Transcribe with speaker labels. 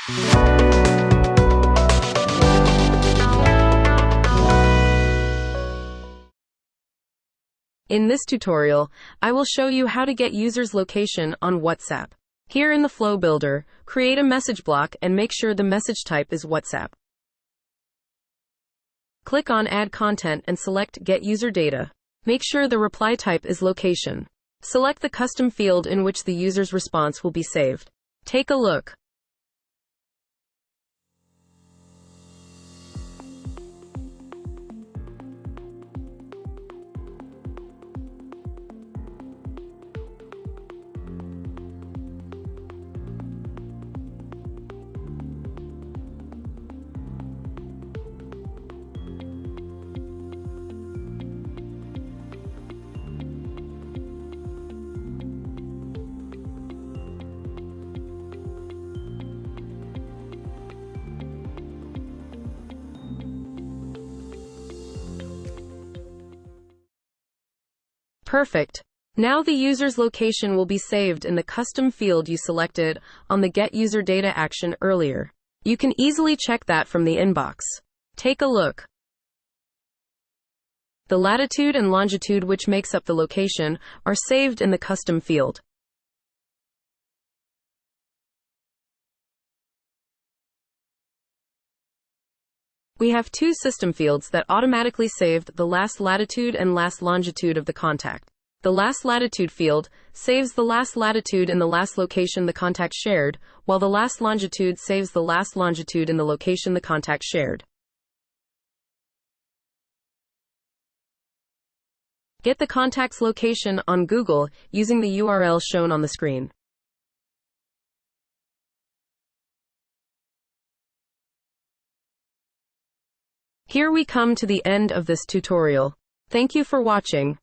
Speaker 1: In this tutorial, I will show you how to get users' location on WhatsApp. Here in the Flow Builder, create a message block and make sure the message type is WhatsApp. Click on Add Content and select Get User Data. Make sure the reply type is Location. Select the custom field in which the user's response will be saved. Take a look. Perfect. Now the user's location will be saved in the custom field you selected on the Get User Data action earlier. You can easily check that from the inbox. Take a look. The latitude and longitude which makes up the location are saved in the custom field. We have two system fields that automatically saved the last latitude and last longitude of the contact. The last latitude field saves the last latitude in the last location the contact shared, while the last longitude saves the last longitude in the location the contact shared. Get the contact's location on Google using the URL shown on the screen. Here we come to the end of this tutorial. Thank you for watching.